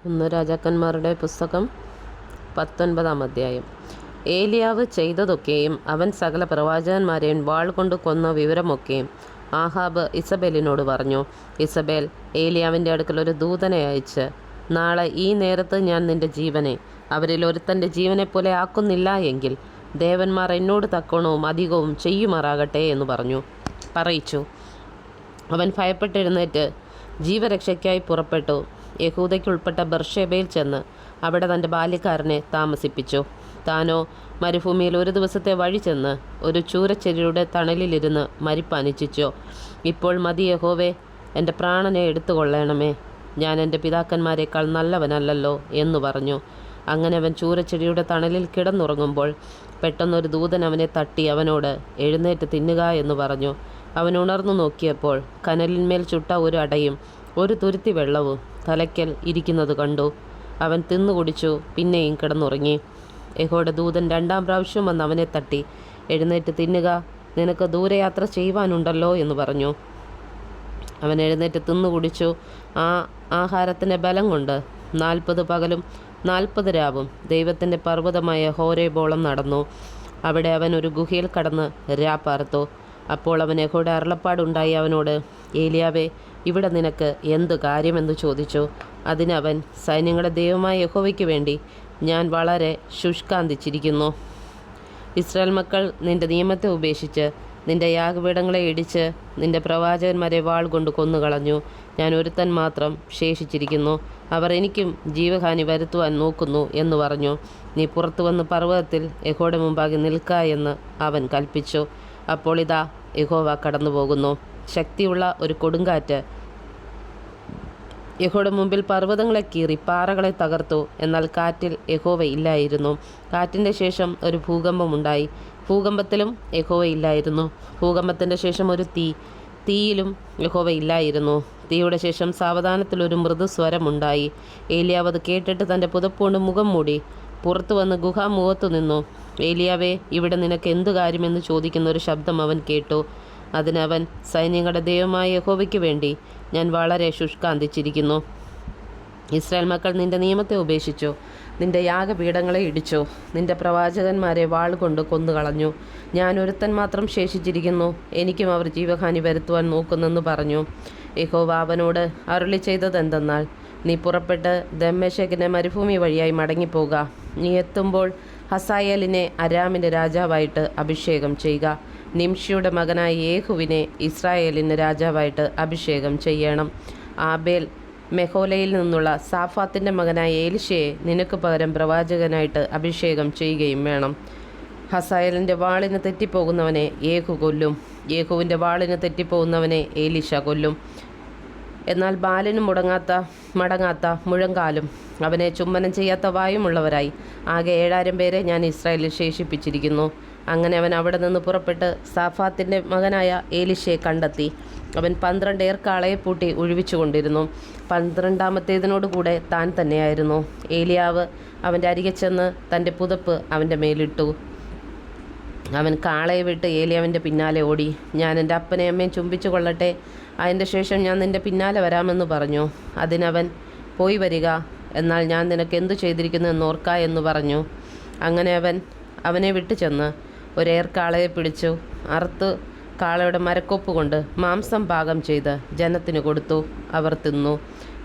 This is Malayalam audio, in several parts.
ഒന്ന് രാജാക്കന്മാരുടെ പുസ്തകം 19-ാം അധ്യായം. ഏലിയാവ് ചെയ്തതൊക്കെയും അവൻ സകല പ്രവാചകന്മാരെയും വാൾ കൊണ്ട് കൊന്ന വിവരമൊക്കെയും ആഹാബ് ഇസബേലിനോട് പറഞ്ഞു. ഇസബേൽ ഏലിയാവിൻ്റെ അടുക്കൽ ഒരു ദൂതനെ അയച്ച്, നാളെ ഈ നേരത്ത് ഞാൻ നിന്റെ ജീവനെ അവരിൽ ഒരുത്തൻ്റെ ജീവനെപ്പോലെ ആക്കുന്നില്ല എങ്കിൽ ദേവന്മാർ എന്നോട് തക്കണവും അധികവും ചെയ്യുമാറാകട്ടെ എന്ന് പറയിച്ചു. അവൻ ഭയപ്പെട്ടെഴുന്നേറ്റ് ജീവരക്ഷയ്ക്കായി പുറപ്പെട്ടു. യഹൂദയ്ക്കുൾപ്പെട്ട ബർഷേബയിൽ ചെന്ന് അവിടെ തൻ്റെ ബാല്യക്കാരനെ താമസിപ്പിച്ചു. താനോ മരുഭൂമിയിൽ ഒരു ദിവസത്തെ വഴി ചെന്ന് ഒരു ചൂരച്ചെടിയുടെ തണലിലിരുന്ന് മരിപ്പാനിച്ഛിച്ചു. ഇപ്പോൾ മതി യഹോവേ, എൻ്റെ പ്രാണനെ എടുത്തുകൊള്ളണമേ, ഞാൻ എൻ്റെ പിതാക്കന്മാരെക്കാൾ നല്ലവനല്ലല്ലോ എന്ന് പറഞ്ഞു. അങ്ങനെ അവൻ ചൂരച്ചെടിയുടെ തണലിൽ കിടന്നുറങ്ങുമ്പോൾ പെട്ടെന്നൊരു ദൂതൻ അവനെ തട്ടി അവനോട്, എഴുന്നേറ്റ് തിന്നുക എന്ന് പറഞ്ഞു. അവൻ ഉണർന്നു നോക്കിയപ്പോൾ കനലിന്മേൽ ചുട്ട ഒരു അടയും ഒരു തുരുത്തി വെള്ളവും തലയ്ക്കൽ ഇരിക്കുന്നത് കണ്ടു. അവൻ തിന്നുകുടിച്ചു, പിന്നെയും കിടന്നുറങ്ങി. യഹോവയുടെ ദൂതൻ 2-ാം പ്രാവശ്യം വന്ന് അവനെ തട്ടി, എഴുന്നേറ്റ് തിന്നുക, നിനക്ക് ദൂരയാത്ര ചെയ്യുവാനുണ്ടല്ലോ എന്ന് പറഞ്ഞു. അവൻ എഴുന്നേറ്റ് തിന്നുകുടിച്ചു. ആ ആഹാരത്തിൻ്റെ ബലം കൊണ്ട് 40 പകലും 40 രാവും ദൈവത്തിൻ്റെ പർവ്വതമായ ഹോരേബോളം നടന്നു. അവിടെ അവൻ ഒരു ഗുഹയിൽ കടന്ന് രാപ്പാർത്തു. അപ്പോൾ അവൻ യഹോവയുടെ അരുളപ്പാടുണ്ടായി അവനോട്, ഏലിയാവേ, ഇവിടെ നിനക്ക് എന്തു കാര്യമെന്ന് ചോദിച്ചു. അതിനവൻ, സൈന്യങ്ങളുടെ ദൈവമായ യഹോവയ്ക്ക് വേണ്ടി ഞാൻ വളരെ ശുഷ്കാന്തിച്ചിരിക്കുന്നു. ഇസ്രായേൽ മക്കൾ നിന്റെ നിയമത്തെ ഉപേക്ഷിച്ച് നിന്റെ യാഗപീഠങ്ങളെ ഇടിച്ച് നിന്റെ പ്രവാചകന്മാരെ വാൾ കൊണ്ട് കൊന്നുകളഞ്ഞു. ഞാൻ ഒരുത്തൻ മാത്രം ശേഷിച്ചിരിക്കുന്നു, അവർ എനിക്കും ജീവഹാനി വരുത്തുവാൻ നോക്കുന്നു എന്ന് പറഞ്ഞു. നീ പുറത്തു വന്ന് പർവ്വതത്തിൽ യഹോവയുടെ മുമ്പാകെ നിൽക്ക എന്ന് അവൻ കൽപ്പിച്ചു. അപ്പോൾ ഇതാ, യഹോവ കടന്നു പോകുന്നു. ശക്തിയുള്ള ഒരു കൊടുങ്കാറ്റ് യഹോവയുടെ മുമ്പിൽ പർവ്വതങ്ങളെ കീറി പാറകളെ തകർത്തു. എന്നാൽ കാറ്റിൽ യഹോവ ഇല്ലായിരുന്നു. കാറ്റിൻ്റെ ശേഷം ഒരു ഭൂകമ്പമുണ്ടായി. ഭൂകമ്പത്തിലും യഹോവ ഇല്ലായിരുന്നു. ഭൂകമ്പത്തിൻ്റെ ശേഷം ഒരു തീയിലും യഹോവ ഇല്ലായിരുന്നു. തീയുടെ ശേഷം സാവധാനത്തിലൊരു മൃദുസ്വരമുണ്ടായി. ഏലിയാവ് അത് കേട്ടിട്ട് തൻ്റെ പുതപ്പുകൊണ്ട് മുഖം മൂടി പുറത്തു വന്ന് ഗുഹാമുഖത്തു നിന്നു. ഏലിയാവേ, ഇവിടെ നിനക്ക് എന്തു കാര്യമെന്ന് ചോദിക്കുന്ന ഒരു ശബ്ദം അവൻ കേട്ടു. അതിനവൻ, സൈന്യങ്ങളുടെ ദൈവമായ യഹോവയ്ക്ക് വേണ്ടി ഞാൻ വളരെ ശുഷ്കാന്തിച്ചിരിക്കുന്നു. ഇസ്രായേൽ മക്കൾ നിന്റെ നിയമത്തെ ഉപേക്ഷിച്ചു, നിന്റെ യാഗപീഠങ്ങളെ ഇടിച്ചു, നിന്റെ പ്രവാചകന്മാരെ വാൾ കൊണ്ട് കൊന്നുകളഞ്ഞു. ഞാൻ ഒരുത്തൻ മാത്രം ശേഷിച്ചിരിക്കുന്നു, എനിക്കും അവർ ജീവഹാനി വരുത്തുവാൻ നോക്കുന്നെന്ന് പറഞ്ഞു. യഹോവ അവനോട് അരുളി ചെയ്തതെന്തെന്നാൽ, നീ പുറപ്പെട്ട് ദമ്മേശക്കിൻ്റെ മരുഭൂമി വഴിയായി മടങ്ങിപ്പോക. നീ എത്തുമ്പോൾ ഹസായേലിനെ അരാമിൻ്റെ രാജാവായിട്ട് അഭിഷേകം ചെയ്യുക. നിംഷിയുടെ മകനായ യേഹുവിനെ ഇസ്രായേലിന് രാജാവായിട്ട് അഭിഷേകം ചെയ്യണം. ആബേൽ മെഹോലയിൽ നിന്നുള്ള സാഫാത്തിൻ്റെ മകനായ ഏലിശയെ നിനക്ക് പകരം പ്രവാചകനായിട്ട് അഭിഷേകം ചെയ്യുകയും വേണം. ഹസായേലിൻ്റെ വാളിന് തെറ്റിപ്പോകുന്നവനെ യേഹു കൊല്ലും, യേഹുവിൻ്റെ വാളിന് തെറ്റിപ്പോകുന്നവനെ ഏലിശ കൊല്ലും. എന്നാൽ ബാലിന് മടങ്ങാത്ത മുഴങ്കാലും അവനെ ചുംബനം ചെയ്യാത്ത വായുമുള്ളവരായി ആകെ 7000 പേരെ ഞാൻ ഇസ്രായേലിൽ ശേഷിപ്പിച്ചിരിക്കുന്നു. അങ്ങനെ അവൻ അവിടെ നിന്ന് പുറപ്പെട്ട് സാഫാത്തിൻ്റെ മകനായ ഏലിശയെ കണ്ടെത്തി. അവൻ 12 ഏർക്കാളയെ പൂട്ടി ഒഴിവിച്ചുകൊണ്ടിരുന്നു. 12-ാമത്തേതിനോടുകൂടെ താൻ തന്നെയായിരുന്നു. ഏലിയാവ് അവൻ്റെ അരികെ ചെന്ന് തൻ്റെ പുതപ്പ് അവൻ്റെ മേലിട്ടു. അവൻ കാളയെ വിട്ട് ഏലിയാവിൻ്റെ പിന്നാലെ ഓടി. ഞാൻ എൻ്റെ അപ്പനെയും അമ്മയും ചുംബിച്ചു കൊള്ളട്ടെ, അതിൻ്റെ ശേഷം ഞാൻ നിൻ്റെ പിന്നാലെ വരാമെന്ന് പറഞ്ഞു. അതിനവൻ, പോയി വരിക, എന്നാൽ ഞാൻ നിനക്ക് എന്തു ചെയ്തിരിക്കുന്നു എന്നോർക്ക എന്ന് പറഞ്ഞു. അങ്ങനെ അവനെ വിട്ടു ചെന്ന് ഒരേർക്കാളയെ പിടിച്ചു അറുത്ത് കാളയുടെ മരക്കൊപ്പ് കൊണ്ട് മാംസം പാകം ചെയ്ത് ജനത്തിന് കൊടുത്തു. അവർ തിന്നു.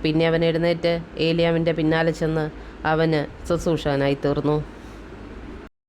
പിന്നെ അവൻ എഴുന്നേറ്റ് ഏലിയാവിൻ്റെ പിന്നാലെ ചെന്ന് അവന് ശുശ്രൂഷകനായി തീർന്നു.